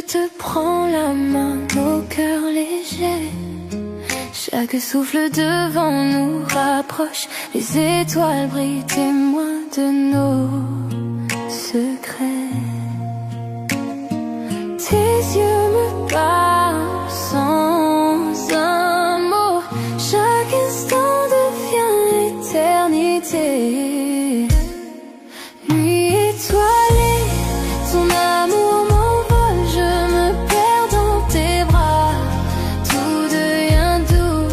te prends la main, nos cœurs légers. Chaque souffle devant nous rapproche. Les étoiles brillent, témoins de nos secrets. Tes yeux me parlent sans un mot. Chaque instant devient éternité. Nuit étoilée, ton amour m'envole. Je me perds dans tes bras, tout devient doux.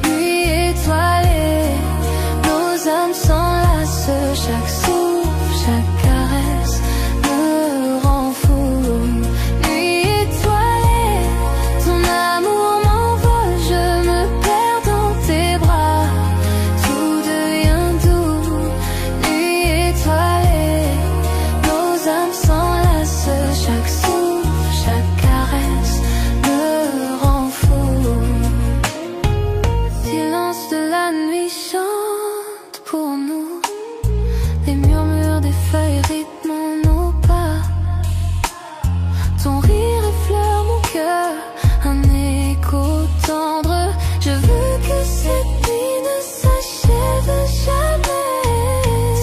Nuit étoilée, nos âmes s'enlacent. Chaque souffle, chaque caresse me rend fou. Nuit étoilée, ton amour m'envole. Je me perds dans tes bras, tout devient doux. Nuit étoilée, nos âmes s'enlacent. Chaque souffle, chaque caresse me rend fou. Silence de la nuit chante pour nous. Les murmures des feuilles rythment nos pas. Ton rire effleure mon cœur, un écho tendre. Je veux que cette nuit ne s'achève jamais.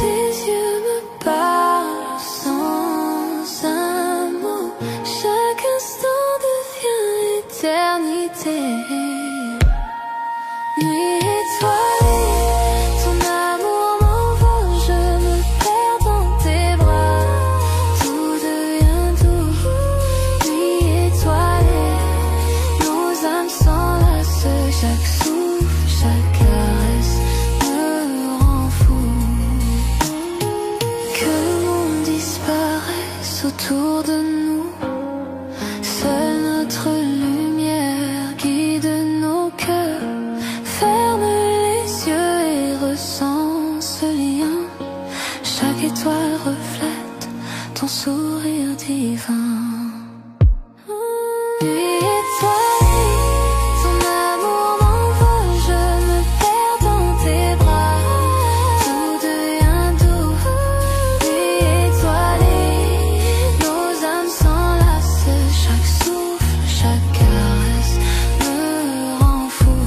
Tes yeux me parlent sans un mot. Chaque instant devient éternité. Nuit étoilée, ton amour m'envole. Je me perds dans tes bras, tout devient doux. Nuit étoilée, nos âmes s'enlacent. Chaque souffle, chaque caresse me rend fou. Que le monde disparaisse autour de nous. Seule notre lumière guide nos cœurs. Ferme les yeux et ressens ce lien. Chaque étoile reflète ton sourire divin. Nuit étoilée, ton amour m'envole. Je me perds dans tes bras, tout devient doux. Nuit étoilée, nos âmes s'enlacent. Chaque souffle, chaque caresse me rend fou.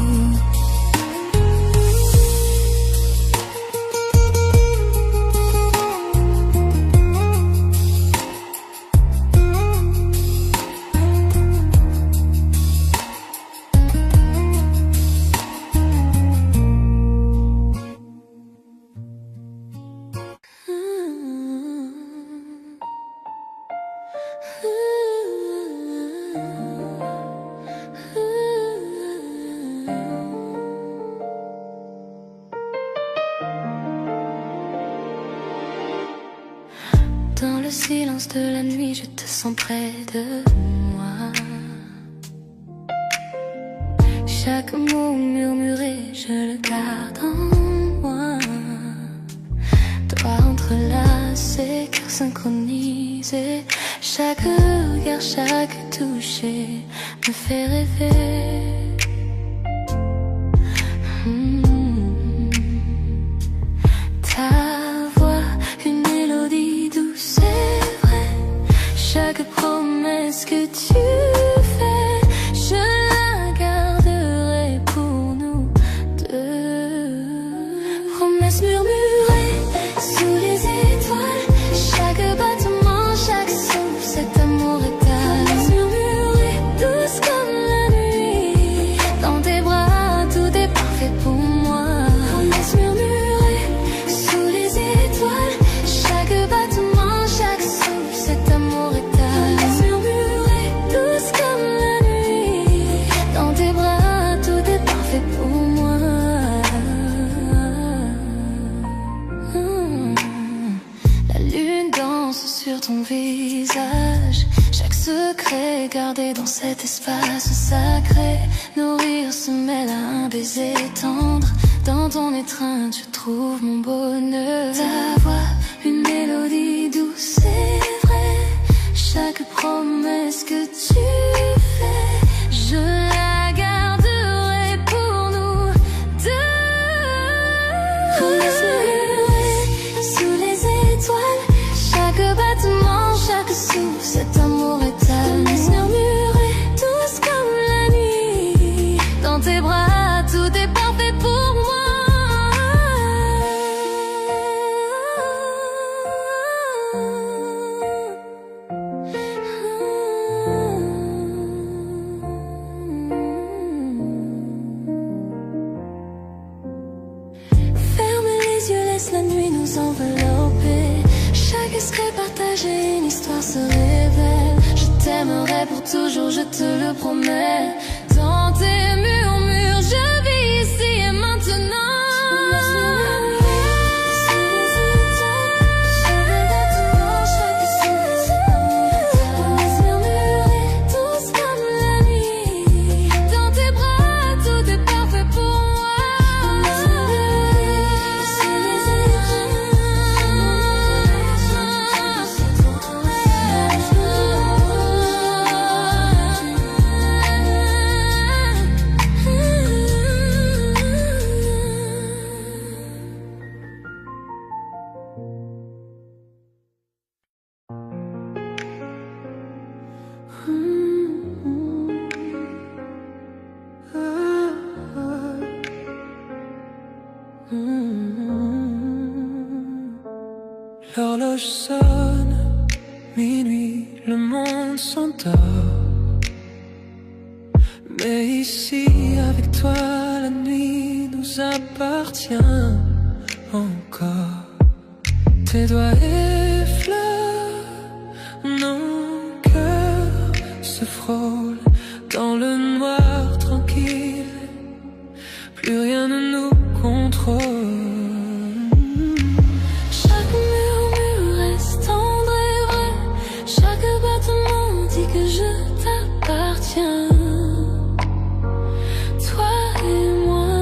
Dans le silence de la nuit, je te sens près de moi. Chaque mot murmuré, je le garde en moi. Doigts entrelacés, cœur synchronisé. Chaque regard, chaque toucher me fait rêver. Ta voix, une mélodie douce, c'est vrai. Chaque promesse que tu fais, je la garderai pour nous deux. Promesse murmurée sous les étoiles. Chaque battement, chaque souffle, cet amour étale. Promesse murmurée, douce comme la nuit. Dans tes bras, tout est parfait pour moi. Promesse murmurée sous les étoiles. Chaque battement, chaque souffle, cet amour étale. Promesse murmurée, douce comme la nuit. Dans tes bras, tout est parfait pour moi. La lune danse sur ton visage. Chaque secret gardé dans cet espace sacré. Nos rires se mêlent à un baiser tendre. Dans ton étreinte, je trouve mon bonheur. Ta voix, une mélodie douce, c'est vrai. Chaque promesse que tu fais, je la garderai pour nous deux. Promesse murmurée sous les étoiles. Chaque battement, chaque souffle, cet amour éternel. laisse la nuit nous envelopper. Chaque esprit partagé, une histoire se révèle. Je t'aimerai pour toujours, je te le promets. Dans tes murmures, je vis ici et maintenant. L'horloge sonne, minuit, le monde s'endort. Mais ici, avec toi, la nuit nous appartient encore. Tes doigts effleurent, nos cœurs se frôlent dans le noir tranquille. Plus rien ne nous contrôle. Que je t'appartiens, toi et moi.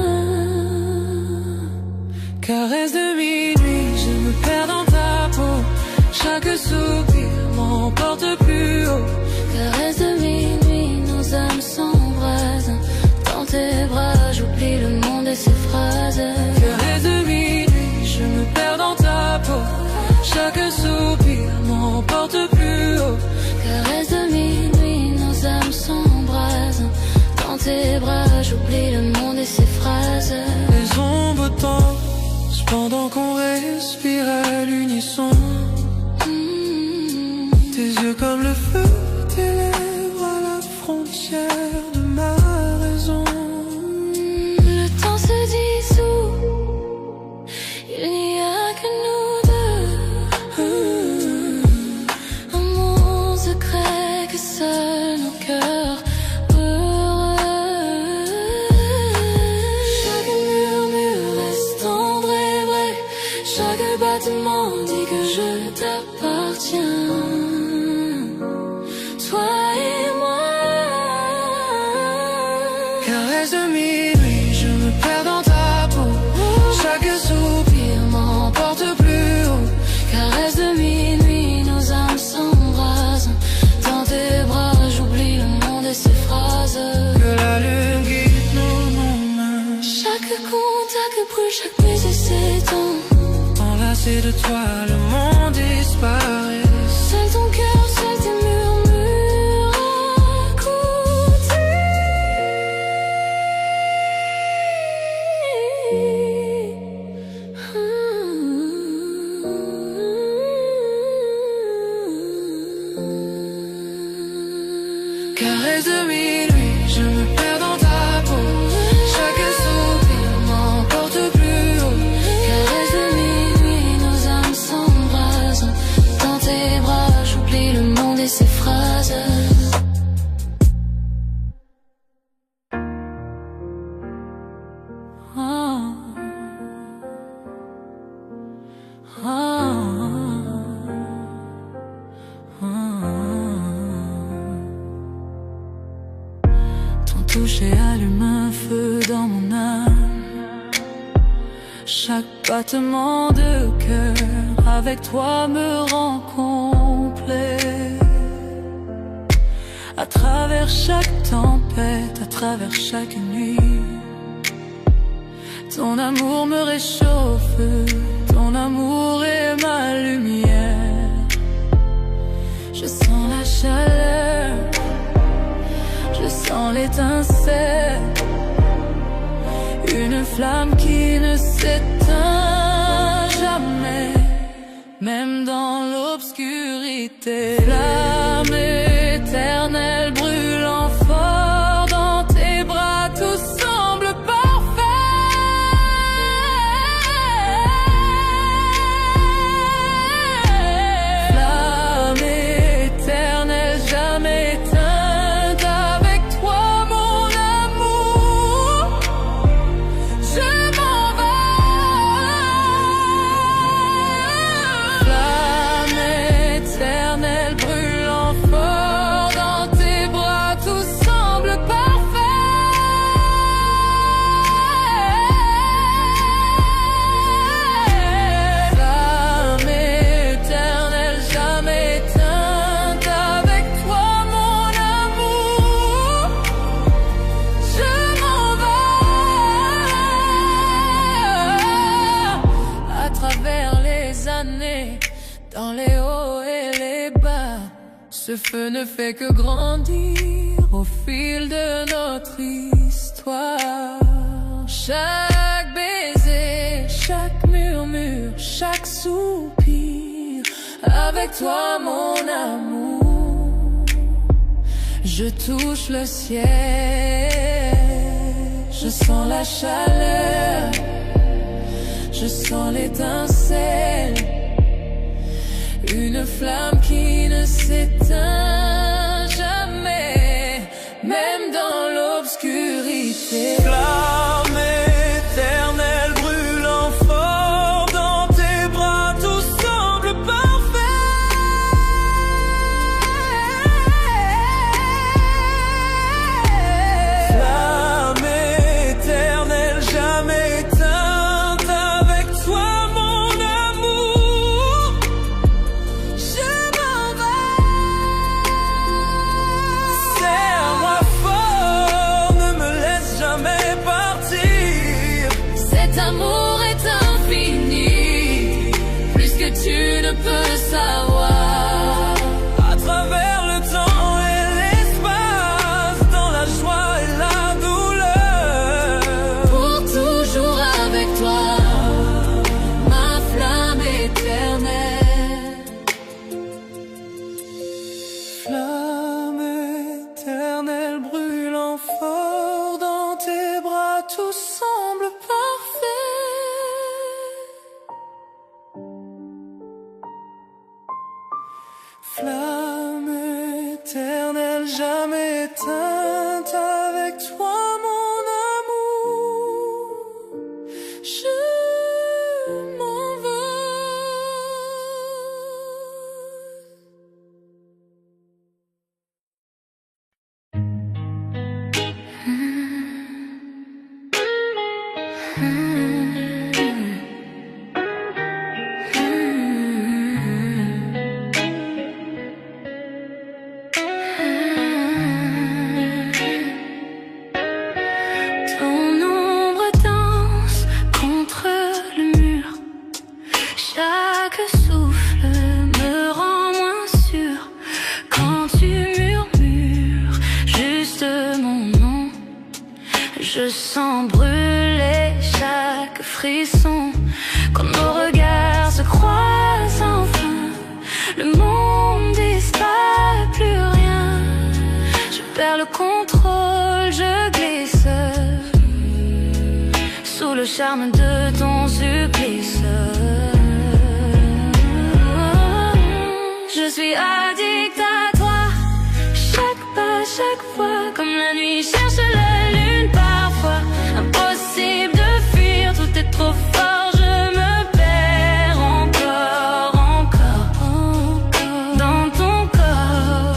Caresse de minuit, je me perds dans ta peau. Chaque soupir m'emporte plus haut. Caresse de minuit, nos âmes s'embrasent. Dans tes bras, j'oublie le monde et ses phrases. Caresse de minuit, je me perds dans ta peau. Chaque soupir m'emporte plus haut. Caresse de minuit, nos âmes s'embrasent. Dans tes bras, j'oublie le monde et ses phrases. Les ombres dansent pendant qu'on respire à l'unisson. Tes yeux comme le feu, tes lèvres à la frontière de ma raison. Le temps se dissout, il n'y a que nous deux. Un monde secret que seuls nos cœurs heureux. Chaque murmure reste tendre et vrai. Chaque battement dit que je t'appartiens. Toi et moi. Caresse de minuit, je me perds dans ta peau. Chaque soupir m'emporte plus haut. Caresse de minuit, nos âmes s'embrasent. Dans tes bras, j'oublie le monde et ses phrases. Que la lune guide nos mains. Chaque contact brûle, chaque baiser s'éteint. Enlacé de toi, le monde disparaît. Seul ton cœur, seul tes murmures Caresse de minuit, je me perds dans ta peau. Chaque soupir m'emporte plus haut. Caresse de minuit, nos âmes s'embrasent. Dans tes bras, j'oublie le monde et ses phrases. Ton toucher allume un feu dans mon âme. Chaque battement de cœur avec toi me rend complet. À travers chaque tempête, à travers chaque nuit, ton amour me réchauffe, ton amour est ma lumière. Je sens la chaleur, je sens l'étincelle, une flamme qui ne s'éteint jamais, même dans l'obscurité. Flamme éternelle brûlant fort dans tes bras, tout semble parfait. Ce feu ne fait que grandir au fil de notre histoire. Chaque baiser, chaque murmure, chaque soupir, avec toi mon amour, je touche le ciel, je sens la chaleur, je sens l'étincelle, une flamme qui ne s'éteint jamais, même dans l'obscurité. Flamme éternelle brûlant fort dans tes bras, tout semble parfait. Flamme éternelle jamais éteinte, avec toi mon amour, je m'en vais. Serre-moi fort, ne me laisse jamais partir. Cet amour est infini, plus que tu ne peux savoir. À travers le temps et l'espace, dans la joie et la douleur, Pour toujours avec toi, ma flamme éternelle. flamme éternelle brûlant fort dans tes bras, tout semble parfait. Flamme éternelle jamais éteinte, avec toi mon amour, je Je sens brûler chaque frisson quand nos regards se croisent enfin. Le monde disparaît, plus rien. Je perds le contrôle, je glisse sous le charme de ton supplice. Je suis addict à toi, chaque pas, chaque fois, comme la nuit cherche la lune parfois. Impossible de fuir, tout est trop fort, je me perds encore, encore dans ton corps.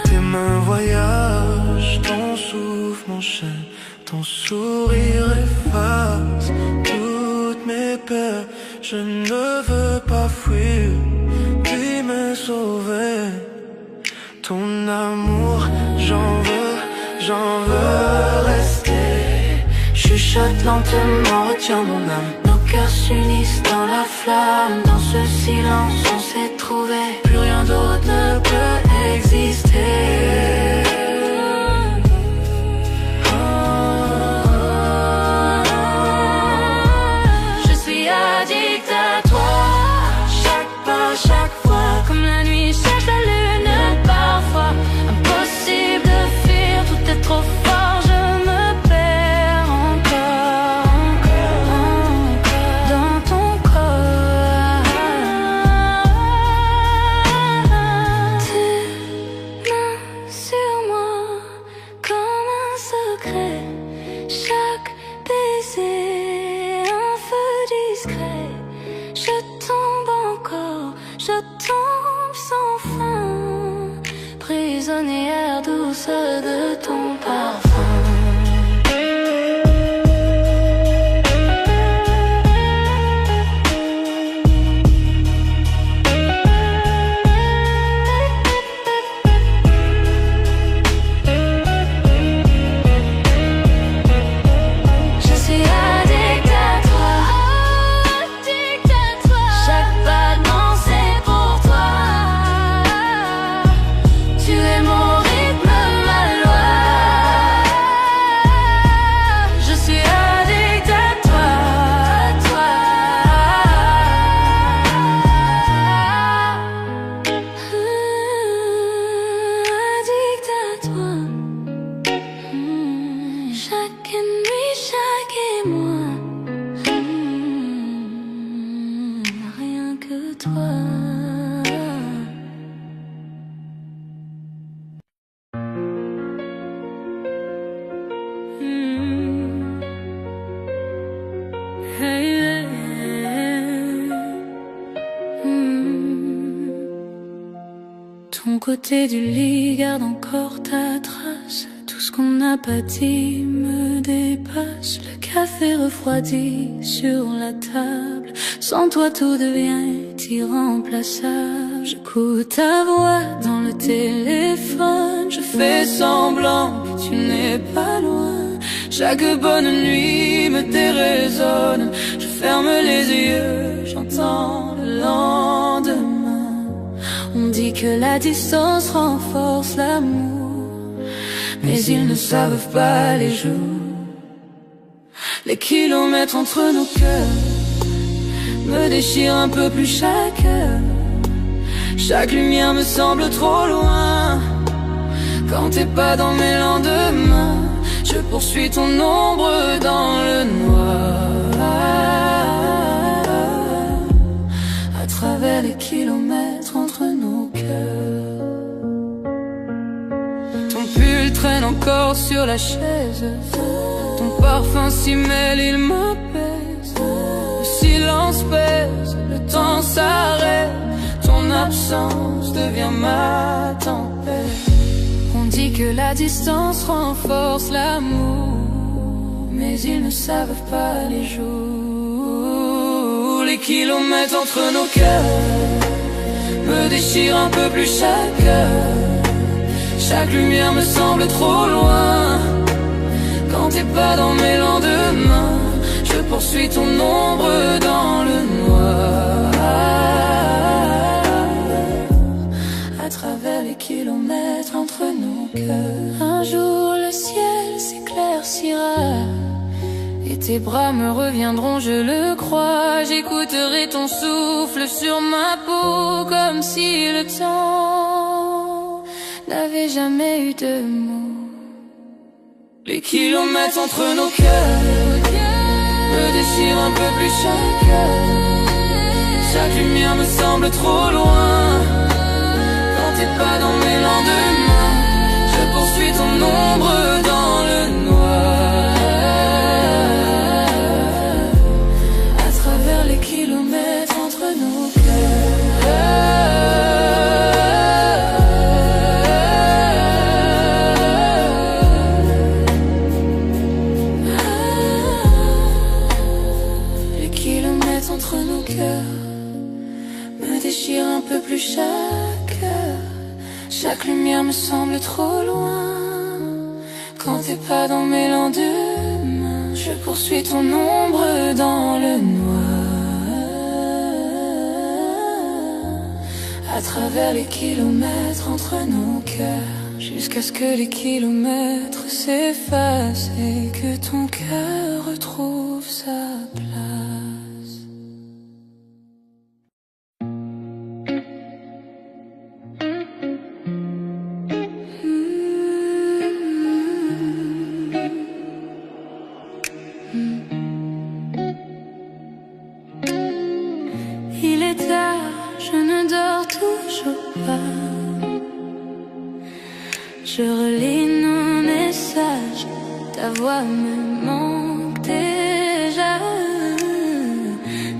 Tes mains voyagent, ton souffle m'enchaîne, ton sourire efface toutes mes peurs. Je ne veux pas fuir, puis me sauver. Ton amour, j'en veux rester. Chuchote lentement, retiens mon âme. Nos cœurs s'unissent dans la flamme. Dans ce silence, on s'est trouvé. Plus rien d'autre ne peut exister. Je suis addict à toi, chaque pas, chaque fois, comme la nuit cherche la lune parfois. Impossible de fuir, tout est trop fort, je me perds encore, encore dans ton corps. Tes mains sur nuit, chaque émoi. Rien que toi. Ton côté du lit garde encore ta trace. Tout ce qu'on n'a pas dit me dépasse. Le café refroidi sur la table. Sans toi tout devient irremplaçable. J'écoute ta voix dans le téléphone. Je fais semblant que tu n'es pas loin. Chaque bonne nuit me déraisonne. Je ferme les yeux, j'entends le lendemain. On dit que la distance renforce l'amour, mais ils ne savent pas les jours. Les kilomètres entre nos cœurs me déchirent un peu plus chaque heure. Chaque lumière me semble trop loin. Quand t'es pas dans mes lendemains, je poursuis ton ombre dans le noir. À travers les kilomètres entre nos cœurs. Ton pull traîne encore sur la chaise. Ton parfum s'y mêle, il m'apaise. Le silence pèse, le temps s'arrête. Ton absence devient ma tempête. On dit que la distance renforce l'amour, mais ils ne savent pas les jours. Les kilomètres entre nos cœurs me déchirent un peu plus chaque heure. Chaque lumière me semble trop loin. Quand t'es pas dans mes lendemains, je poursuis ton ombre dans le noir. À travers les kilomètres entre nos cœurs. Un jour le ciel s'éclaircira et tes bras me reviendront, je le crois. J'écouterai ton souffle sur ma peau, comme si le temps n'avait jamais eu de mots. Les kilomètres entre nos cœurs me déchirent un peu plus chaque heure. Chaque lumière me semble trop loin. Quand t'es pas dans mes lendemains, je poursuis ton ombre dans le noir. À travers les kilomètres entre nos cœurs. Les kilomètres entre nos cœurs me déchirent un peu plus chaque heure. Chaque lumière me semble trop loin. Quand t'es pas dans mes lendemains, je poursuis ton ombre dans le noir. À travers les kilomètres entre nos cœurs, jusqu'à ce que les kilomètres s'effacent et que ton cœur retrouve sa place. Il est tard, je ne dors toujours pas. Je relis nos messages, ta voix me manque déjà.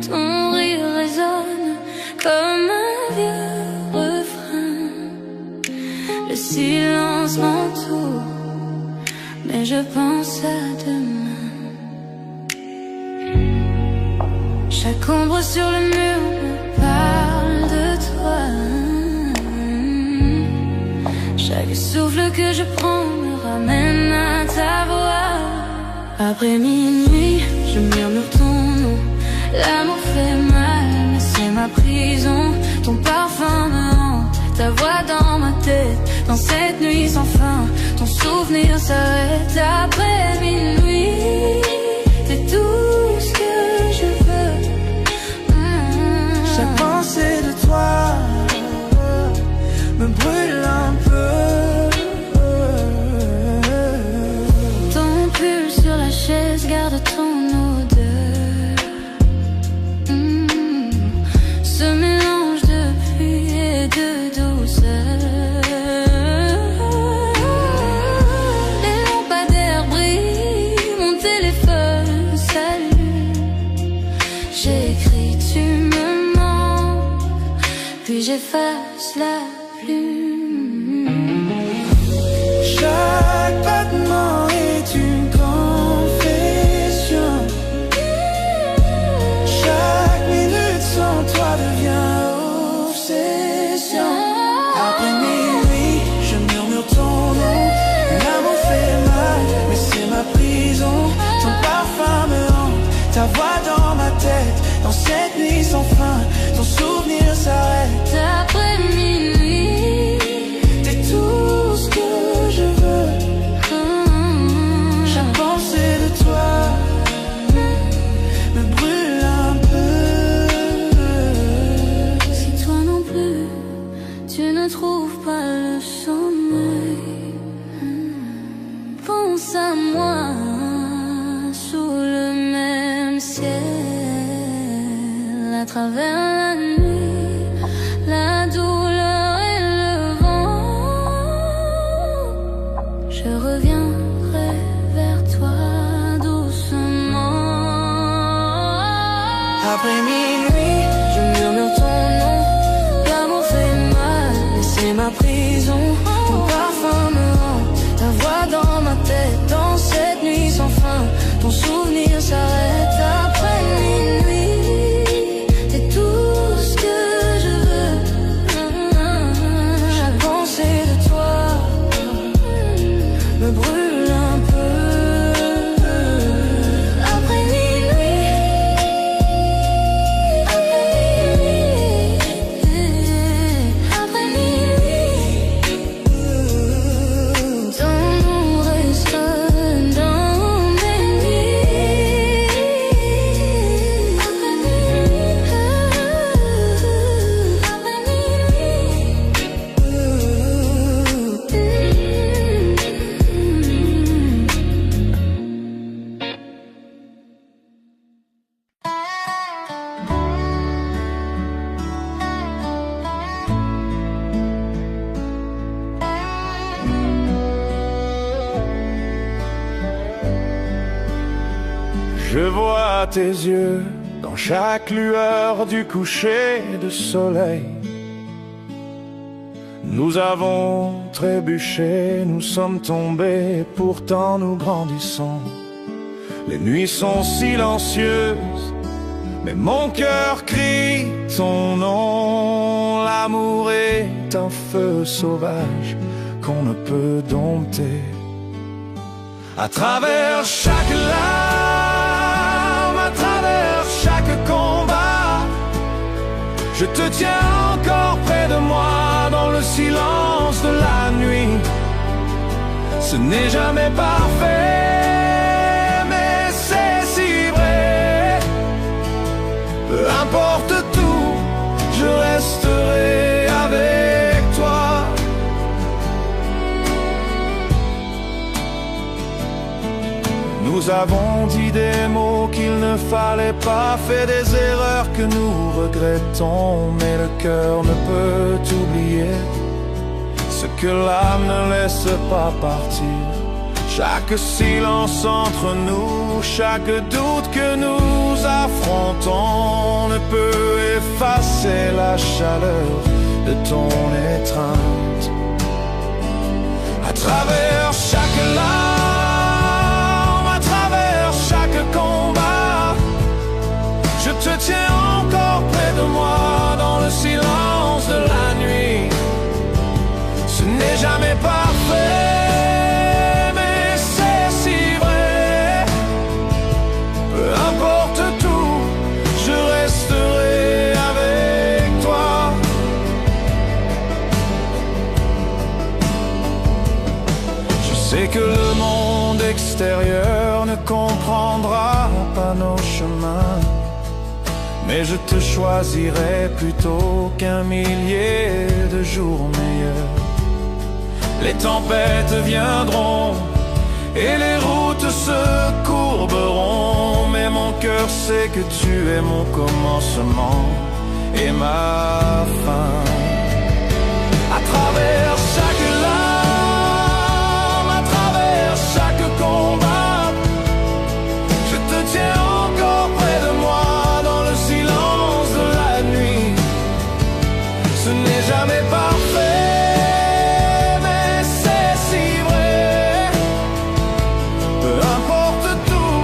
Ton rire résonne comme un vieux refrain. Le silence m'entoure, mais je pense à demain. Chaque ombre sur le mur me parle de toi. Chaque souffle que je prends me ramène à ta voix. Après minuit, je murmure ton nom. L'amour fait mal, mais c'est ma prison. Ton parfum me hante, ta voix dans ma tête. Dans cette nuit sans fin, ton souvenir s'arrête. Après minuit, c'est tout ce que je veux. Chaque pensée de toi me brûle un peu. Ton pull sur la de ton odeur. Ce mélange de pluie et de douceur. Les lampadaires brillent, mon téléphone s'allume. J'écris, tu me manques, puis j'efface la plume. Chaque battement est une confession. Chaque minute sans toi devient obsession. Après minuit, je murmure ton nom. L'amour fait mal, mais c'est ma prison. Ton parfum me hante, ta voix dans ma tête. Dans cette nuit sans fin, ton souvenir s'arrête. Après minuit, t'es tout ce que je veux. Chaque pensée de toi me brûle un peu. Si toi non plus, tu ne trouves pas le sommeil, pense à moi sous le même ciel, à travers la nuit, la douleur et le vent. Je reviendrai vers toi doucement. Après minuit, je murmure ton nom. L'amour fait mal, mais c'est ma prison. Ton parfum me hante, ta voix dans ma tête. Dans cette nuit sans fin, ton souvenir s'arrête. Après minuit, t'es tout ce que je veux. Chaque pensée de toi me brûle un peu. Après minuit, après minuit, ton nom reste dans mes nuits. Après minuit, Je vois tes yeux dans chaque lueur du coucher de soleil. Nous avons trébuché, nous sommes tombés, pourtant nous grandissons. Les nuits sont silencieuses, mais mon cœur crie ton nom. L'amour est un feu sauvage qu'on ne peut dompter. À travers chaque larme, à travers chaque combat, je te tiens encore près de moi dans le silence de la nuit. Ce n'est jamais parfait, mais c'est si vrai. Peu importe tout, je resterai avec toi. Nous avons dit des mots qu'il ne fallait pas, fait des erreurs que nous regrettons, mais le cœur ne peut oublier ce que l'âme ne laisse pas partir. Chaque silence entre nous, chaque doute que nous affrontons ne peut effacer la chaleur de ton étreinte. À travers chaque larme, à travers chaque combat, je te tiens encore près de moi dans le silence de la nuit. Ce n'est jamais parfait, mais c'est si vrai. Peu importe tout, je resterai avec toi. Je sais que le monde extérieur ne comprendra pas nos chemins, mais je te choisirai plutôt qu'un millier de jours meilleurs. Les tempêtes viendront et les routes se courberont, cœur sait que tu es mon commencement et ma fin. À travers chaque larme, à travers chaque combat, je te tiens encore près de moi dans le silence de la nuit. Ce n'est jamais parfait, mais c'est si vrai. Peu importe tout,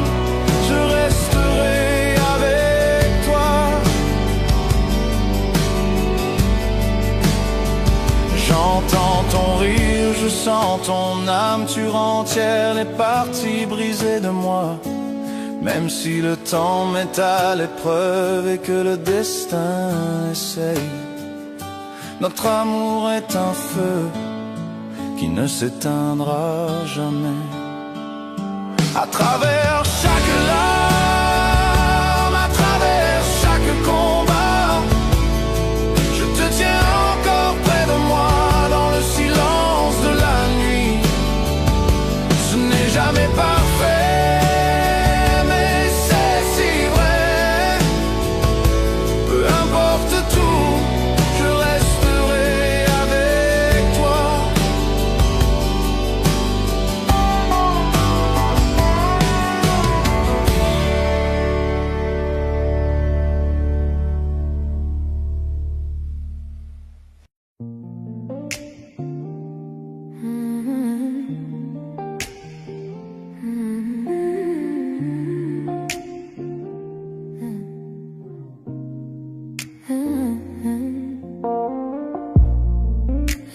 je resterai avec toi. J'entends ton rire, je sens ton âme, tu rentières les parties brisées de moi. Même si le temps met à l'épreuve et que le destin essaye, notre amour est un feu qui ne s'éteindra jamais. À travers chaque larme, à travers chaque combat, je te tiens encore près de moi dans le silence de la nuit. Ce n'est jamais parfait, mais c'est si vrai. Peu importe tout, je resterai avec toi.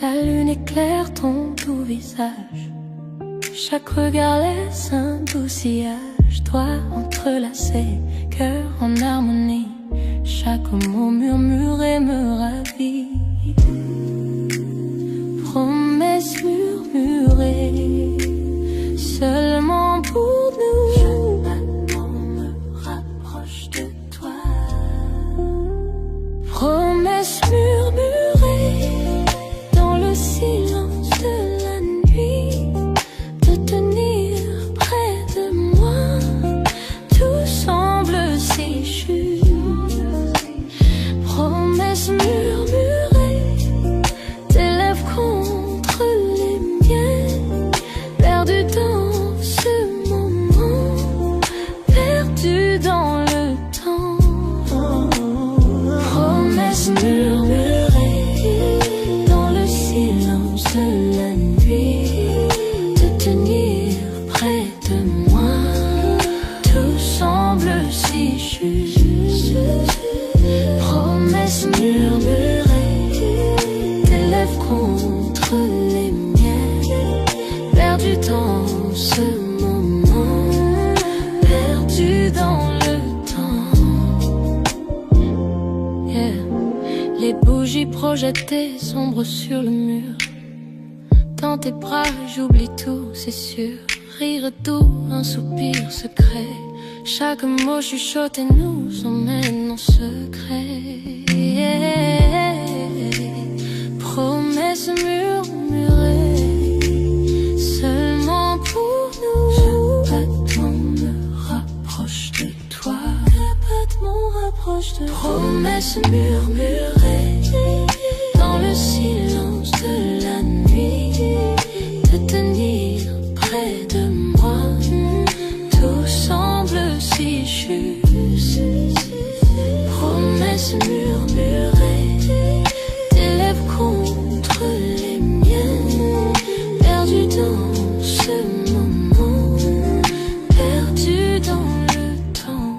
La lune éclaire ton doux visage, chaque regard laisse un doux sillage. Doigts entrelacés, cœur en harmonie, chaque mot murmuré me ravit. Promesses murmurées, seulement pour nous. Chaque battement me rapproche de toi. Promesses murmurées dans le silence de la nuit, de tenir près de moi. Tout semble si juste. Promesses murmurées, tes lèvres contre les miennes, perdu dans ce moment, perdu dans le temps. Promesses murmurées dans le silence de la nuit, de tenir près de moi. Tout semble si juste. Promesses murmurées, tes lèvres contre les miennes, perdu dans ce moment, perdu dans le temps. Yeah. Les bougies projetées sombres sur le mur. Dans tes bras j'oublie tout, c'est sûr. Rire doux, un soupir secret. Chaque mot chuchoté nous emmène en secret. Yeah. Promesses murmurées, seulement pour nous. Chaque battement me rapproche de toi. Chaque battement rapproche de toi. Promesses murmurées dans le silence de la nuit, de tenir près de moi. Tout semble si juste. Promesses murmurées, tes lèvres contre les miennes, perdu dans ce moment, perdu dans le temps.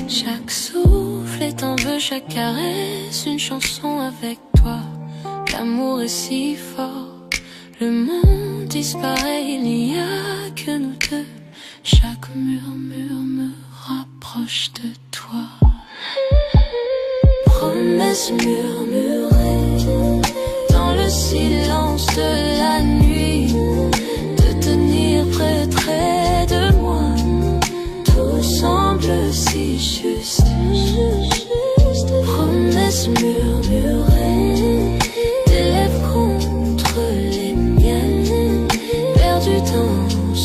Chaque souffle est un vœu, chaque caresse une chanson avec toi. L'amour est si fort, le monde disparaît, il n'y a que nous deux. Chaque murmure me rapproche de toi. Promesses murmurées dans le silence de la nuit, de tenir près de moi. Tout semble si juste. Promesses murmurées, tes lèvres contre les miennes, perdu dans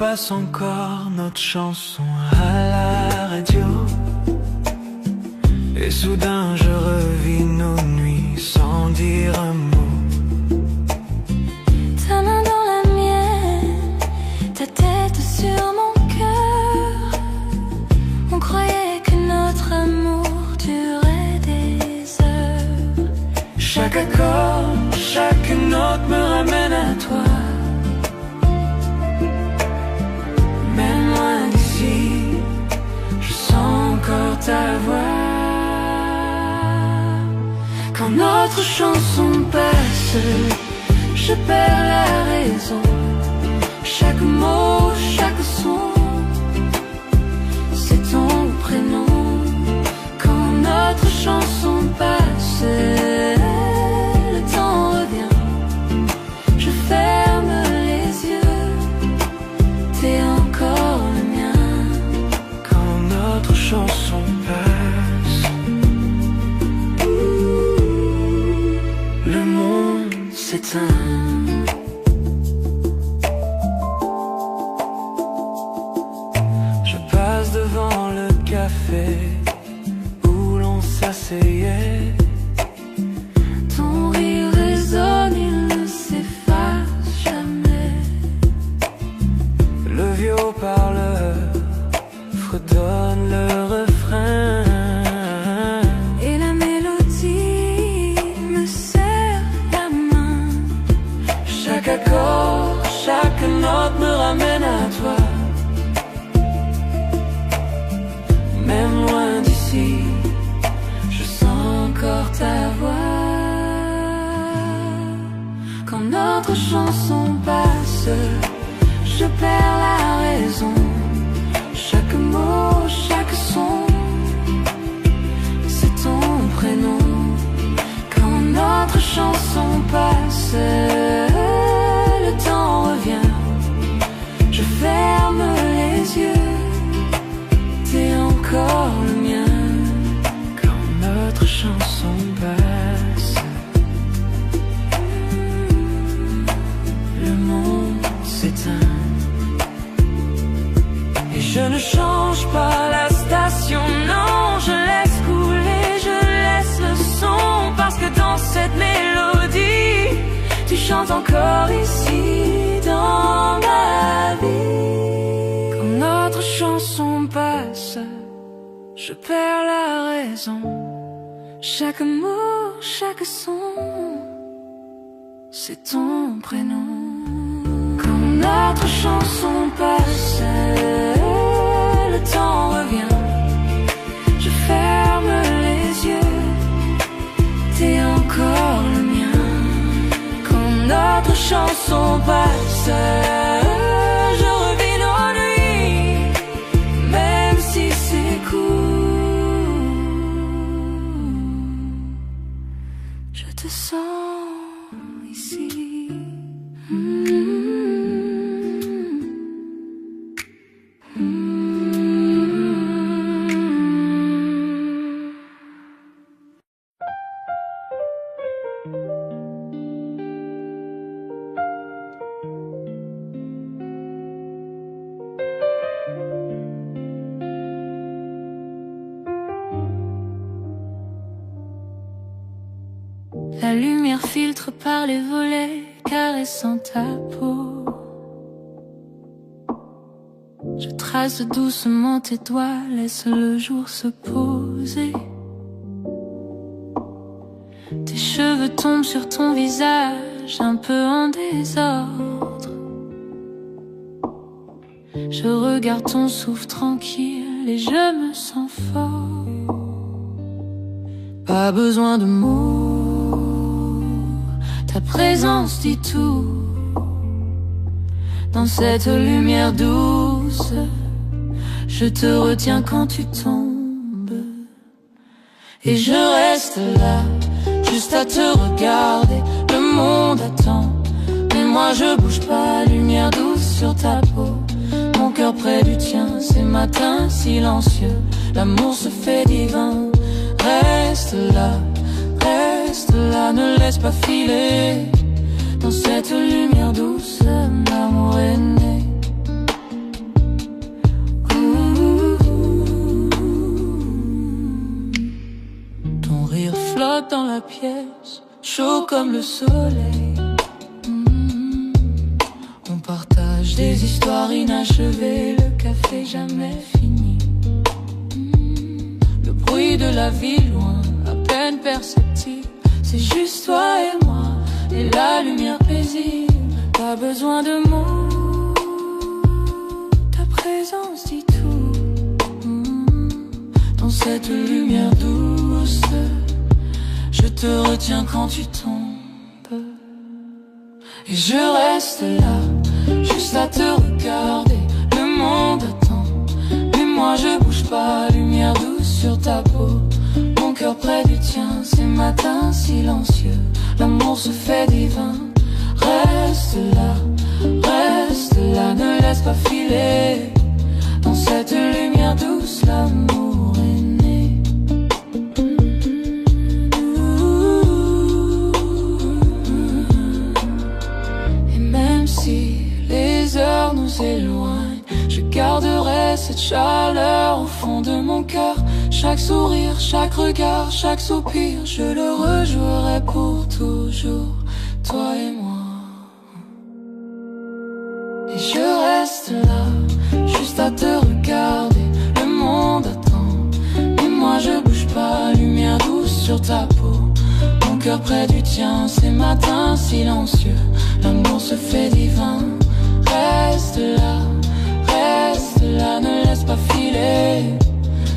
passe encore notre chanson à la radio. Et soudain je revis nos nuits sans dire un mot. Ta main dans la mienne, ta tête sur mon cœur. On croyait que notre amour durait des heures. Chaque accord, chaque note me ramène à toi. Même loin d'ici, je sens encore ta voix. Quand notre chanson passe, je perds la raison. Chaque mot, chaque son, c'est ton prénom. Quand notre chanson passe, le temps revient. Je ferme les yeux, t'es encore le mien. Quand notre chanson passe, le monde s'éteint. Je passe devant le café où l'on s'asseyait. Ton rire résonne, il ne s'efface jamais. Le vieux haut-parleur fredonne le refrain. Et la mélodie me serre la main. Chaque accord, chaque note me ramène à toi. Même loin d'ici, je sens encore ta voix. Quand notre chanson passe, je perds la raison. Chaque mot, chaque son, C'est ton prénom. Quand notre chanson passe, le temps revient. Je ferme les yeux, t'es encore le mien. quand notre chanson passe, Le monde s'éteint. Et je ne change pas la station, non, je laisse couler, je laisse le son. Parce que dans cette mélodie, tu chantes encore ici dans ma vie. quand notre chanson passe, je perds la raison. Chaque mot, chaque son, c'est ton prénom. Quand notre chanson passe, Le temps revient. je ferme les yeux, T'es encore le mien. quand notre chanson passe, Je revis nos nuits, même si c'est court. Je te sens ici. La lumière filtre par les volets, caressant ta peau. Je trace doucement tes doigts, laisse le jour se poser. Tes cheveux tombent sur ton visage, un peu en désordre. Je regarde ton souffle tranquille et je me sens fort. Pas besoin de mots, ta présence dit tout. Dans cette lumière douce, je te retiens quand tu tombes. Et je reste là, juste à te regarder. Le monde attend, mais moi je bouge pas. Lumière douce sur ta peau, mon cœur près du tien. Ces matins silencieux, l'amour se fait divin. Reste là, ne laisse pas filer. Dans cette lumière douce, l'amour est né. comme le soleil. On partage des histoires inachevées, le café jamais fini. Le bruit de la ville loin, à peine perceptible. C'est juste toi et moi, et la lumière paisible. Pas besoin de mots, ta présence dit tout. Dans cette lumière douce, je te retiens quand tu tombes. Et je reste là, juste à te regarder. Le monde attend, mais moi je bouge pas. Lumière douce sur ta peau, mon cœur près du tien. Ces matins silencieux, l'amour se fait divin. Reste là, ne laisse pas filer. Dans cette lumière douce, l'amour est né. Et même si les heures nous éloignent, je garderai cette chaleur au fond de mon cœur. Chaque sourire, chaque regard, chaque soupir, je le rejouerai pour toujours, toi et moi. Et je reste là, juste à te regarder. Le monde attend, et moi je bouge pas. Lumière douce sur ta peau, mon cœur près du tien. Ces matins silencieux, l'amour se fait divin. Reste là, ne laisse pas filer.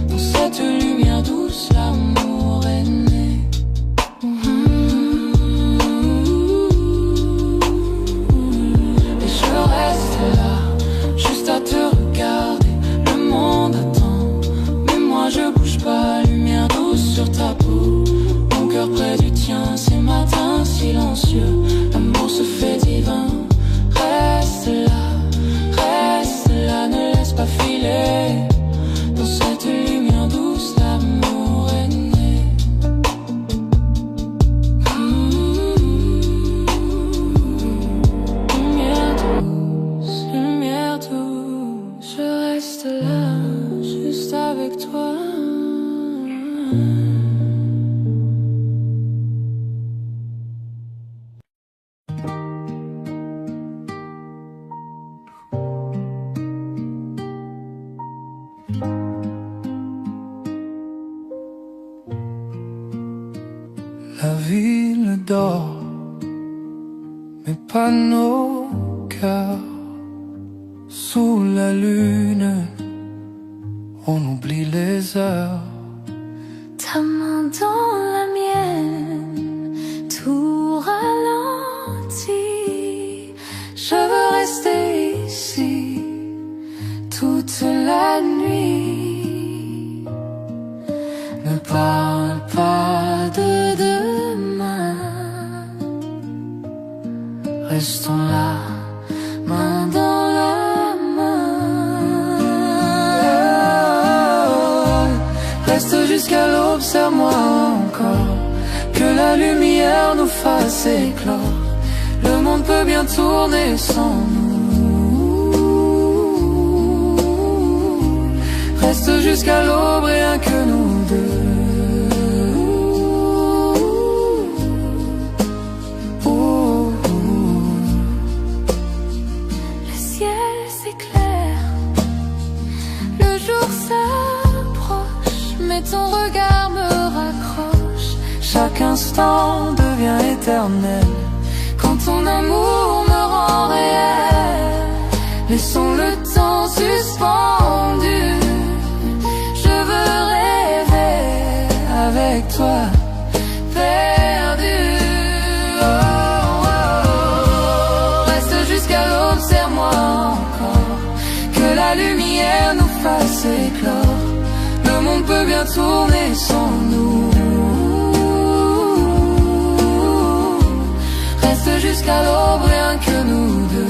Dans cette lumière douce, l'amour est né. Et je reste là, juste à te regarder. Le monde attend, mais moi je bouge pas. Lumière douce sur ta peau, mon cœur près du tien. Ces matins silencieux, l'amour se fait divin. Reste là, ne laisse pas filer. Dans cette lumière douce, l'amour est né. Lumière douce, je reste là, juste avec toi. La ville dort, mais pas nos cœurs. Sous la lune, on oublie les heures. Ta main dans la mienne, tout ralentit. Je veux rester ici toute la nuit. Ne parle pas de demain, restons là, main dans la main. Reste jusqu'à l'aube, serre-moi encore, que la lumière nous fasse éclore. Le monde peut bien tourner sans nous. Reste jusqu'à l'aube, rien que nous deux. Le ciel s'éclaire, le jour s'approche, mais ton regard me raccroche. Chaque instant devient éternel Quand ton amour me rend réel, laissons le temps suspendu. Je veux rêver avec toi, perdu. Oh, oh, oh. Reste jusqu'à l'aube, serre-moi encore, que la lumière nous fasse éclore. Le monde peut bien tourner sans nous. Reste jusqu'à l'aube, rien que nous deux.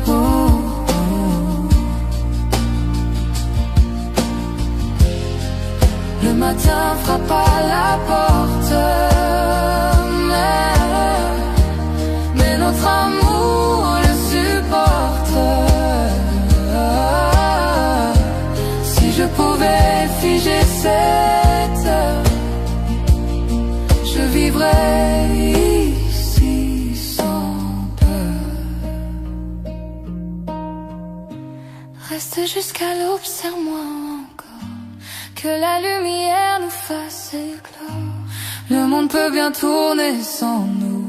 Oh, oh. Le matin frappe à la porte, mais notre amour le supporte. Si je pouvais figer cette heure, retrouver ici sans peur. Reste jusqu'à l'aube, serre-moi encore, que la lumière nous fasse éclore. Le monde peut bien tourner sans nous.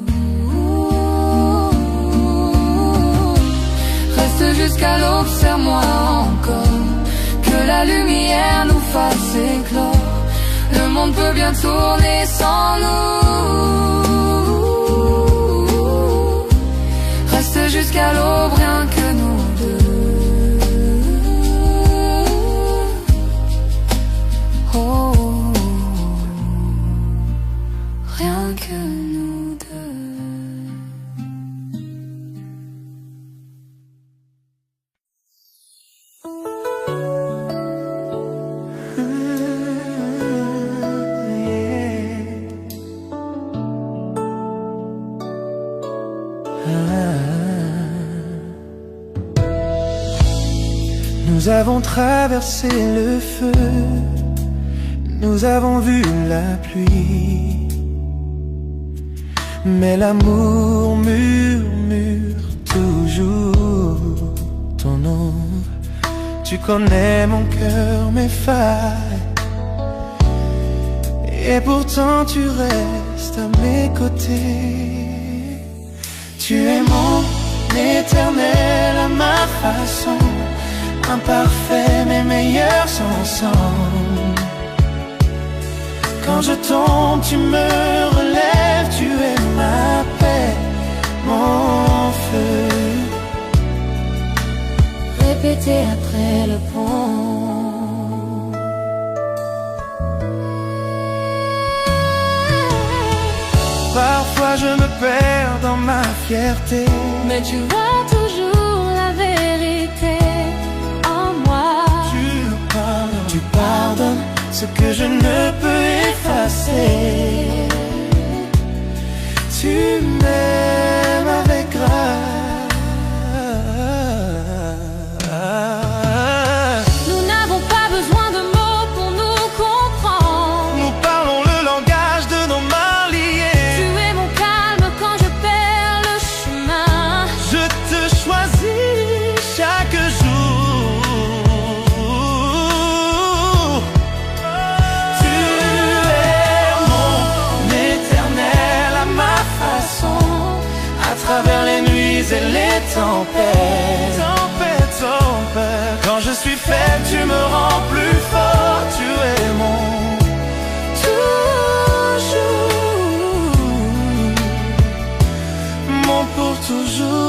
Reste jusqu'à l'aube, serre-moi encore, que la lumière nous fasse éclore. Le monde peut bien tourner sans nous. Reste jusqu'à l'aube, rien que nous deux. Oh, rien que nous deux. Nous avons traversé le feu, nous avons vu la pluie, mais l'amour murmure toujours ton nom. Tu connais mon cœur, mes failles, et pourtant tu restes à mes côtés. Tu es mon éternel à ma façon, imparfait mais meilleurs ensemble. Quand je tombe, tu me relèves, tu es ma paix, mon feu. Répétez après le pont. Parfois je me perds dans ma fierté, mais tu vois toujours la vérité en moi. Tu pardonnes ce que je ne peux effacer. Tu m'aimes avec grâce. Nous n'avons pas besoin de mots pour nous comprendre. Nous parlons le langage de nos mains liées. Tu es mon calme quand je perds le chemin. Je te choisis chaque jour. Tu es mon éternel à ma façon, à travers les nuits et les tempêtes. Quand je suis faible, tu me rends plus fort. Tu es mon toujours, mon pour toujours.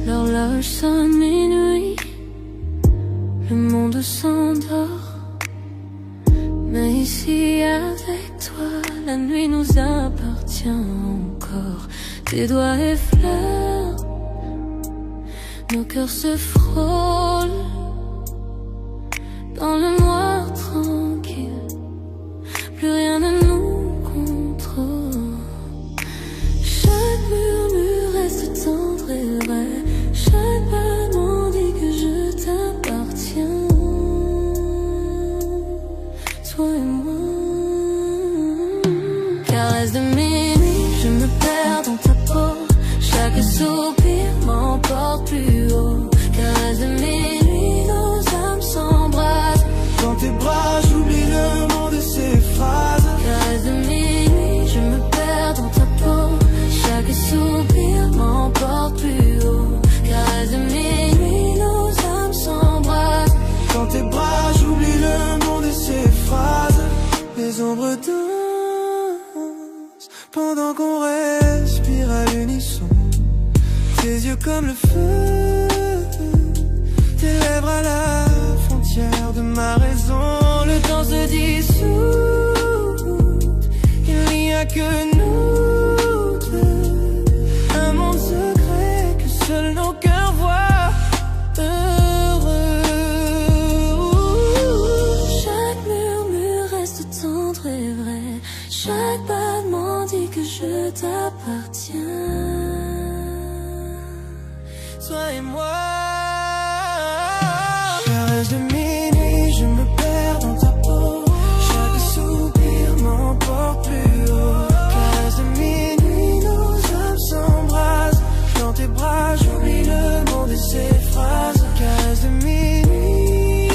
L'horloge sonne minuit, le monde s'endort, mais ici avec toi, la nuit nous appartient encore. Tes doigts effleurent, nos cœurs se frôlent dans le noir tranquille, plus rien ne nous contrôle. Chaque murmure reste tendre et vrai, chaque battement dit que je t'appartiens, toi et moi. Caresse de minuit, je me perds dans ta peau, chaque soupir m'emporte plus haut. Caresse de minuit, nos âmes s'embrassent. Dans tes bras, j'oublie le monde et ses phrases. Caresse de minuit, je me perds dans ta peau, chaque soupir m'emporte plus haut. Caresse de minuit, nos âmes s'embrassent. Dans tes bras, j'oublie le monde et ses phrases. Les ombres dansent pendant qu'on respire à l'unisson. Tes yeux comme le feu, tes lèvres à la frontière de ma raison. que nous deux. Un monde secret que seuls nos cœurs voient. Heureux. Chaque murmure reste tendre et vrai. Chaque battement dit que je t'appartiens. Toi et moi. Caresse de minuit, je me perds dans ta peau. Chaque soupir m'emporte plus haut. Caresse de minuit, nos âmes s'embrassent. Dans tes bras, j'oublie le monde et ses phrases. Caresse de minuit,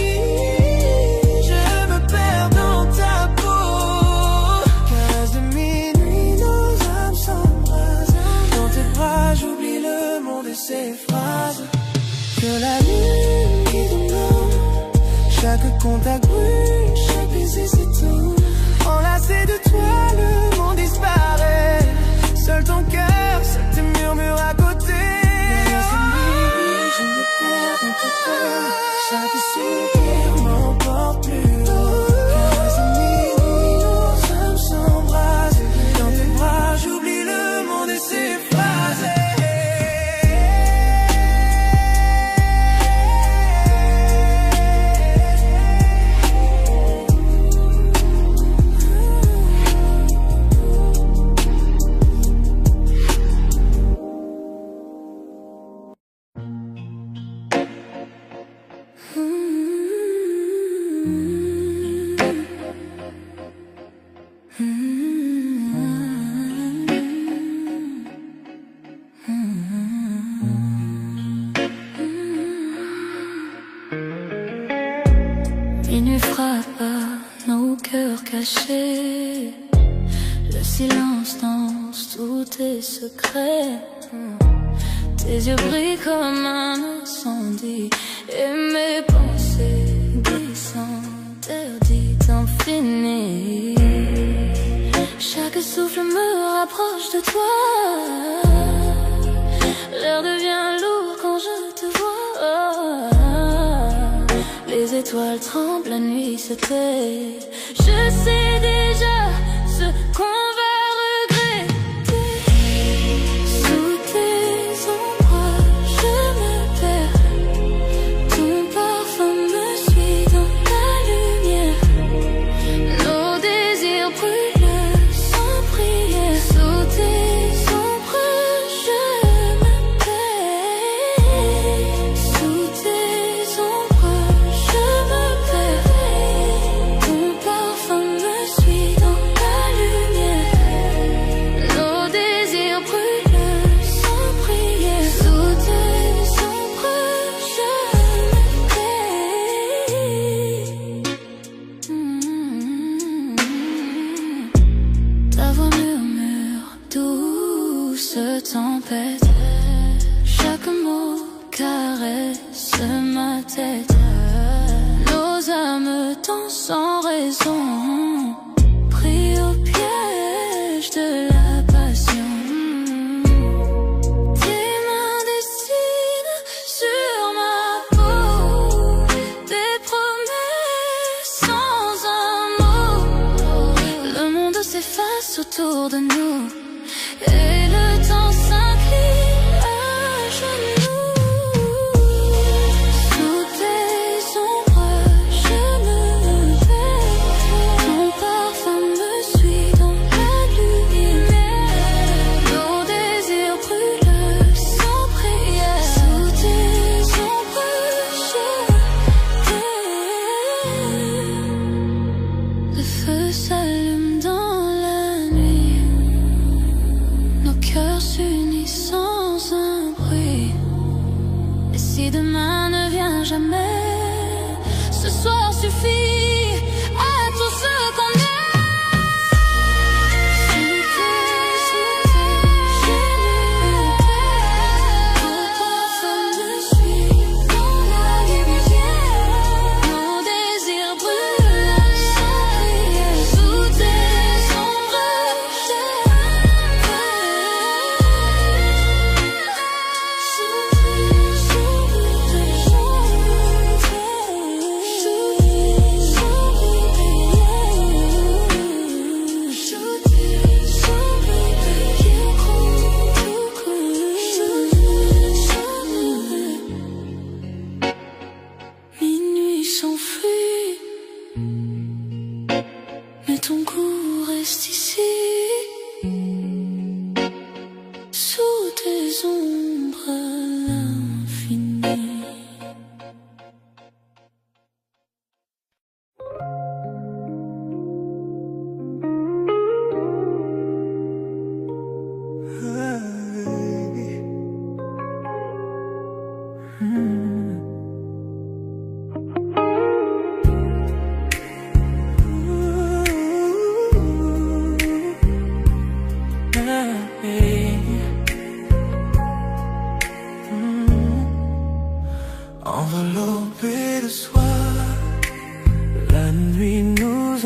je me perds dans ta peau. Caresse de minuit, nos âmes s'embrassent. Dans tes bras, j'oublie le monde et ses phrases. Que la lune guide nos, chaque contact brûle, chaque baiser s'étouffe. Enlacé de toi, le monde disparaît. Seul ton cœur, seul tes murmures à côté. Je me perds dans ton cœur. Chaque soupir m'emporte plus haut. Caresse de minuit, nos âmes s'embrassent. Dans tes bras, j'oublie le monde et ses phrases. Minuit frappe à nos cœurs cachés. Le silence danse tous tes secrets. Tes yeux brillent comme un incendie. Et mes pensées glissent interdites infinies. Chaque souffle me rapproche de toi. L'air devient lourd quand je te vois. Les étoiles tremblent, la nuit se tait. Je sais déjà ce qu'on va regretter. Sous tes ombrages, je me perds. Ton parfum me suit dans la lumière. Nos désirs brûlent sans prière. Sous tes ombrages, je me perds. Sous tes ombrages, je me perds. Ton parfum me suit dans la lumière. Nos désirs brûlent sans prière. Sous tes ombrages, je me perds. Ta voix murmure, douce tempête. Chaque mot caresse ma tête. Nos âmes dansent sans raison, pris au piège de la passion. Tes mains dessinent sur ma peau des promesses sans un mot. Le monde s'efface autour de nous et le temps s'incline à genoux. Sous tes ombrages, je me perds. Ton parfum me suit dans la lumière. Nos désirs brûlent sans prière. Sous tes ombrages, je me perds. Le feu s'allume dans la nuit.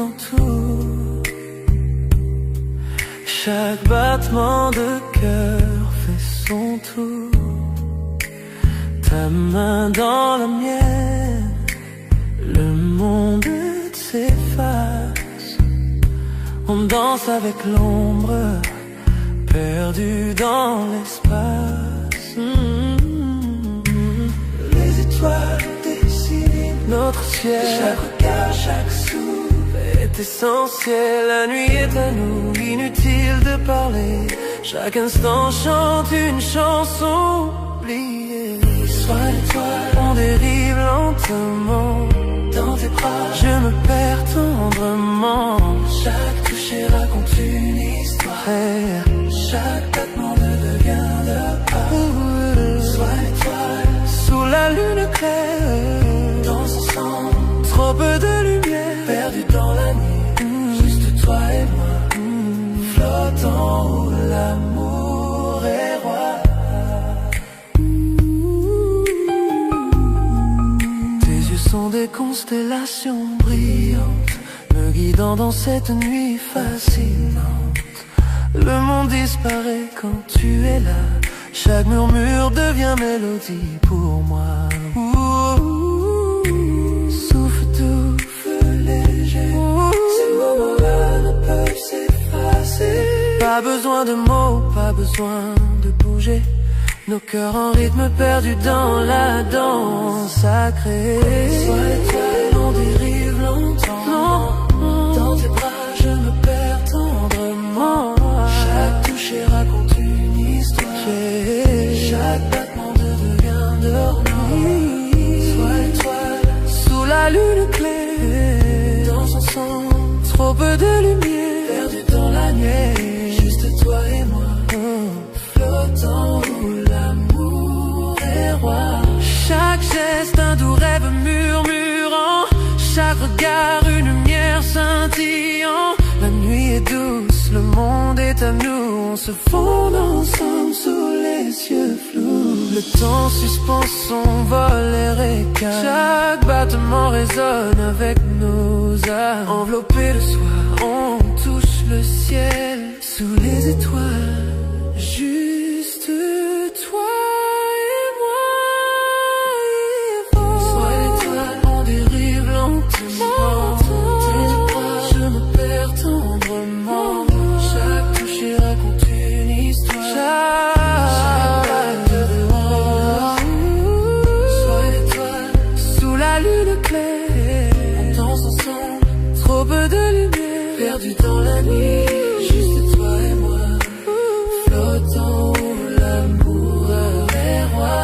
entoure. Chaque battement de cœur fait son tour. Ta main dans la mienne, le monde s'efface. On danse avec l'ombre, perdu dans l'espace. Les étoiles dessinent notre ciel. Chaque regard, chaque souffle est essentiel. La nuit est à nous, inutile de parler. Chaque instant chante une chanson oubliée. Sois l'étoile, on dérive lentement. Dans tes bras, je me perds tendrement. Chaque toucher raconte une histoire. Chaque battement devient de pas. Sois l'étoile, sous la lune claire. Dans ce sang, trop peu de lumière. Perdu dans la nuit, juste toi et moi. Flottant où l'amour est roi. Sont des constellations brillantes, me guidant dans cette nuit fascinante. Le monde disparaît quand tu es là. Chaque murmure devient mélodie pour moi. Souffle doux, feu léger. Ces moments-là ne peuvent s'effacer. Pas besoin de mots, pas besoin de bouger. Nos cœurs en rythme perdus dans la danse sacrée. Sois l'étoile, on dérive longtemps. Dans tes bras, je me perds tendrement. Chaque toucher raconte une histoire. Chaque battement devient dormant. Sois l'étoile, sous la lune claire. Dans son sang, trop peu de lumière. Perdu dans la nuit, juste toi et moi. Flottant où l'amour est roi. Chaque geste un doux rêve murmurant. Chaque regard une lumière scintillant. La nuit est douce, le monde est à nous. On se fond ensemble sous les cieux flous. Le temps suspend son vol et récale. Chaque battement résonne avec nos âmes. Enveloppés de soir, on touche le ciel. Sous les étoiles, juste toi et moi. Sois l'étoile, on dérive lentement. Tes bras, je me perds tendrement. Chaque toucher raconte une histoire. Chaque sois l'étoile, sous la lune claire. On danse ensemble, trop peu de lumière. Perdu dans la nuit, juste toi et moi. Flottant où l'amour est roi.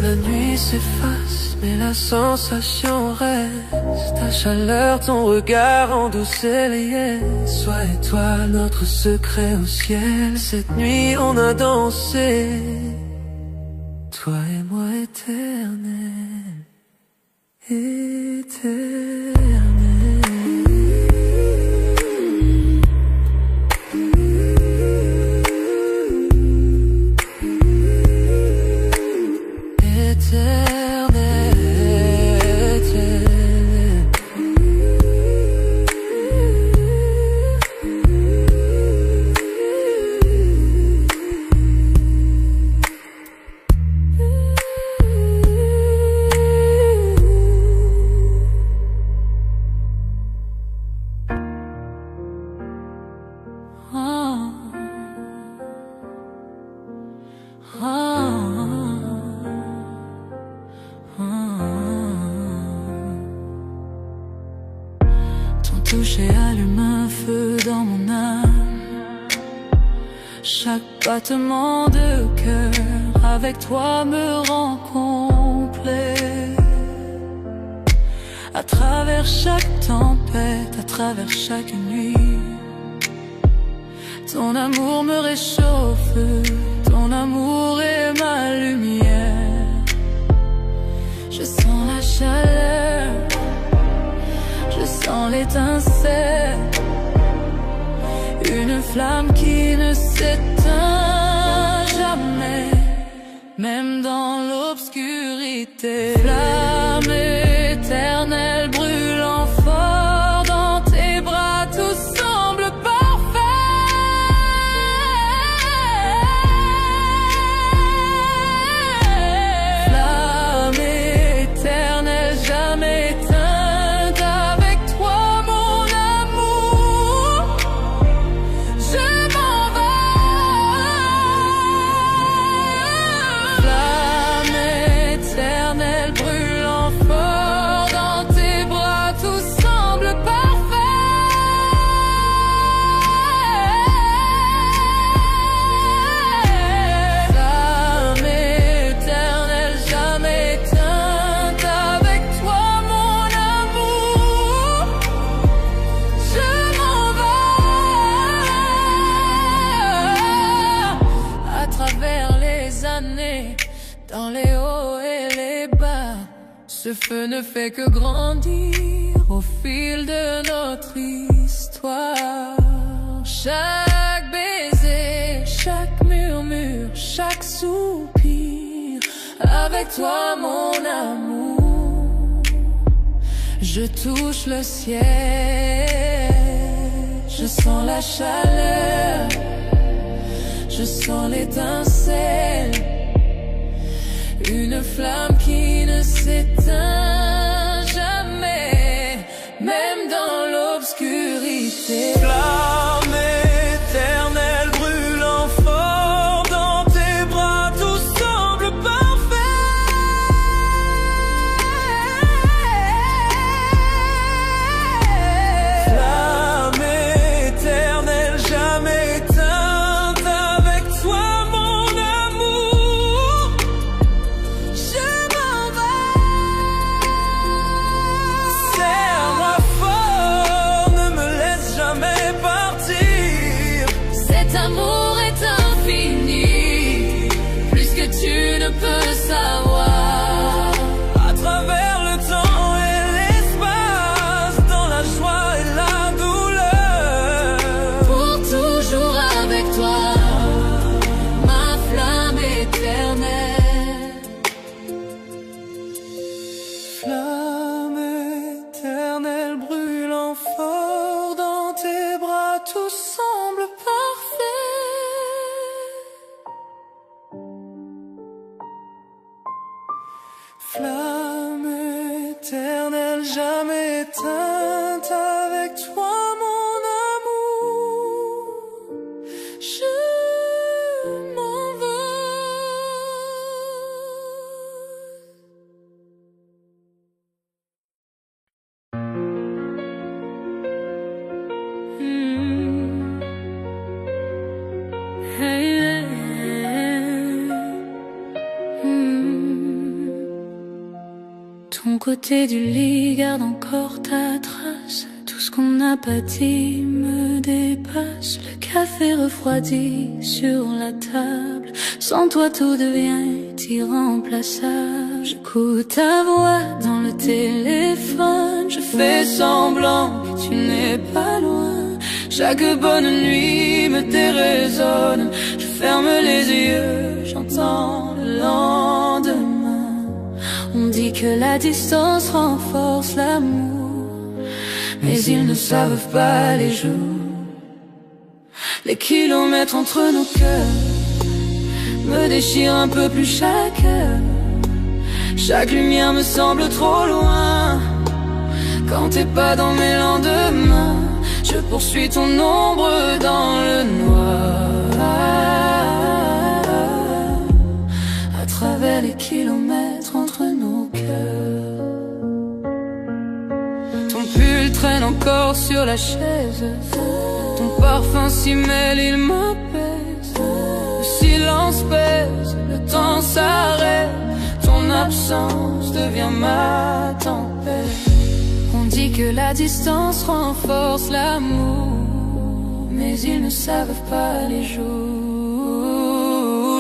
La nuit s'efface, mais la sensation reste. Ta chaleur, ton regard en douce liesse. Sois étoile, notre secret au ciel. Cette nuit on a dansé, toi et moi éternel, éternel. Ton toucher allume un feu dans mon âme. Chaque battement de cœur avec toi me rend complet. À travers chaque tempête, à travers chaque nuit, ton amour me réchauffe, ton amour est ma lumière. Je sens la chaleur, je sens l'étincelle. une flamme qui ne s'éteint jamais, même dans l'obscurité. Flamme éternelle brûlant fort dans tes bras, tout semble parfait. Flamme éternelle jamais éteinte, avec toi mon amour, je m'en vais. Flamme éternelle brûlant fort dans tes bras, tout semble parfait. Flamme éternelle jamais éteinte, avec toi mon amour, je m'en vais. À travers les années, dans les hauts et les bas, ce feu ne fait que grandir au fil de notre histoire. Chaque baiser, chaque murmure, chaque soupir, avec toi mon amour, je touche le ciel. Je sens la chaleur, je sens l'étincelle, une flamme qui ne s'éteint jamais, même dans l'obscurité. Flamme éternelle brûlant fort dans tes bras, tout semble parfait. Flamme éternelle jamais éteinte, avec toi mon amour, je m'en vais. Serre-moi fort, ne me laisse jamais partir. Cet amour est infini, plus que tu ne peux savoir. À travers le temps et l'espace, dans la joie et la douleur, Pour toujours avec toi, ma flamme éternelle. flamme éternelle brûlant fort dans tes bras, tout semble parfait. Flamme éternelle jamais éteinte, avec toi mon amour, je m'en Ton côté du lit garde encore ta trace. Tout ce qu'on n'a pas dit me dépasse. Le café refroidi sur la table. Sans toi tout devient irremplaçable. J'écoute ta voix dans le téléphone. Je fais semblant que tu n'es pas loin. Chaque bonne nuit me déraisonne. Je ferme les yeux, j'entends le lendemain. On dit que la distance renforce l'amour, mais ils ne savent pas les jours. Les kilomètres entre nos cœurs me déchirent un peu plus chaque heure. Chaque lumière me semble trop loin. Quand t'es pas dans mes lendemains, je poursuis ton ombre dans le noir. À travers les kilomètres entre nos cœurs. Ton pull traîne encore sur la chaise. Ton parfum s'y mêle, il m'apaise. Le silence pèse, le temps s'arrête. Ton absence devient ma tempête. On dit que la distance renforce l'amour, mais ils ne savent pas les jours.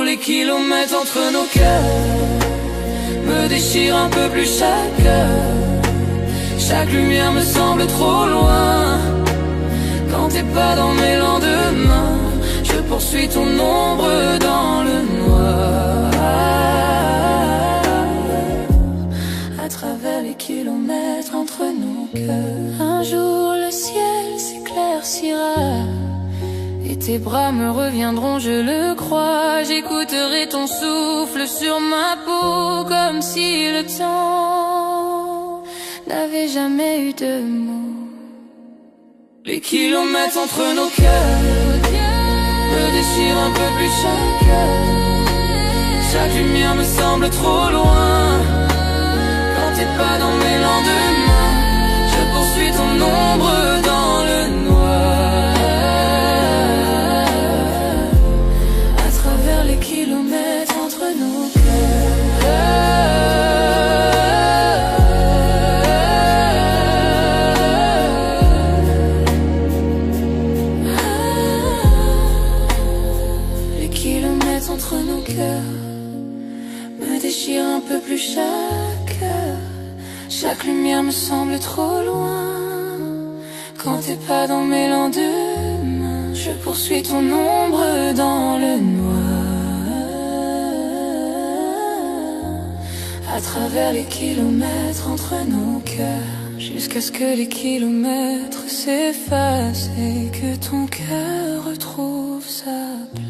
Les kilomètres entre nos cœurs me déchirent un peu plus chaque heure. Chaque lumière me semble trop loin. Quand t'es pas dans mes lendemains, poursuis ton ombre dans le noir. À travers les kilomètres entre nos cœurs. Un jour le ciel s'éclaircira et tes bras me reviendront, je le crois. J'écouterai ton souffle sur ma peau, comme si le temps n'avait jamais eu de mots. Les kilomètres entre nos cœurs me déchirent un peu plus chaque heure. Chaque lumière me semble trop loin. Quand t'es pas dans mes lendemains, je poursuis ton ombre dans le noir. À travers les kilomètres entre nos cœurs. Les kilomètres entre nos cœurs me déchirent un peu plus chaque heure. Chaque lumière me semble trop loin. Quand t'es pas dans mes lendemains, je poursuis ton ombre dans le noir. À travers les kilomètres entre nos cœurs, jusqu'à ce que les kilomètres s'effacent et que ton cœur retrouve sa place.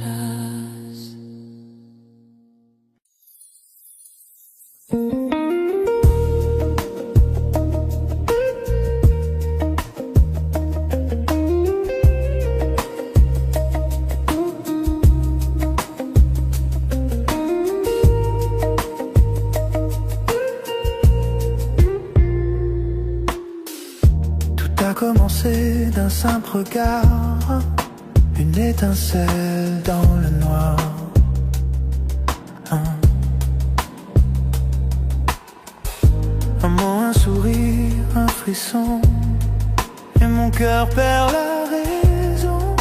Commencé d'un simple regard, une étincelle dans le noir. Un mot, un sourire, un frisson, et mon cœur perd la raison.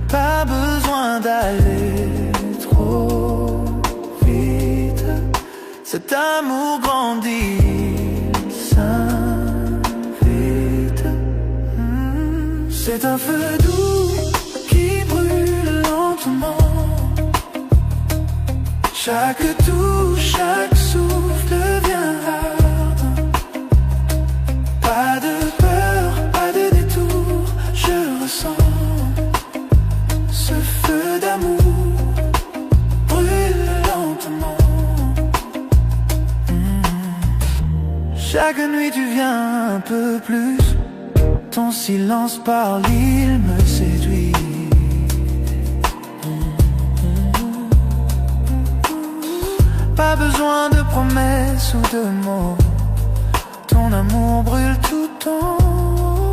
Pas besoin d'aller trop vite, cet amour grandit. C'est un feu doux qui brûle lentement. Chaque touche, chaque souffle devient ardent. Pas de peur, pas de détour, je ressens ce feu d'amour brûle lentement. Chaque nuit tu viens un peu plus. Ton silence par l'île me séduit. Pas besoin de promesses ou de mots. Ton amour brûle tout en haut.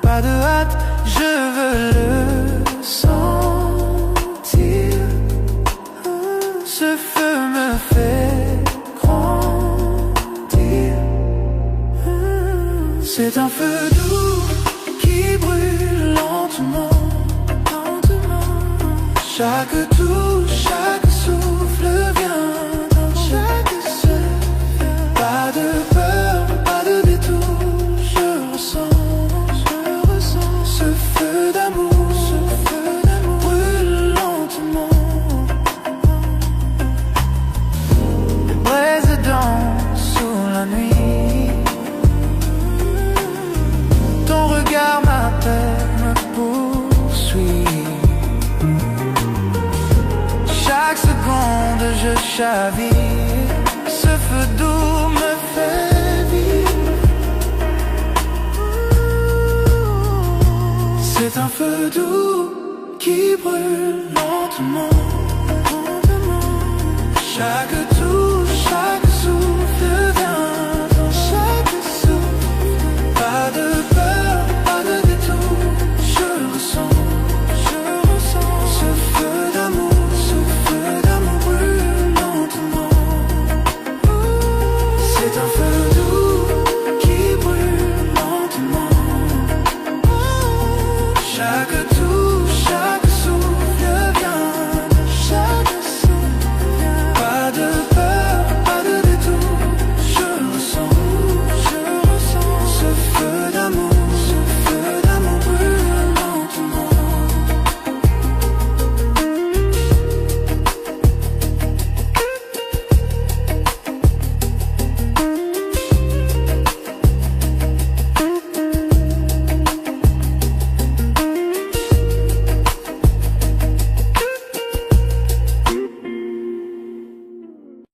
Pas de hâte, je veux le sentir. Ce feu me fait grandir. C'est un feu doux qui brûle lentement. Chaque touche, chaque souffle vient dans chaque souffle. Pas de peur, pas de détour, je ressens ce feu d'amour, brûle lentement. Les braises dansent sous la nuit. Ton regard m'appelle, me poursuit. Chaque seconde je chavire. Ce feu doux me fait vivre. C'est un feu doux qui brûle lentement. Chaque tour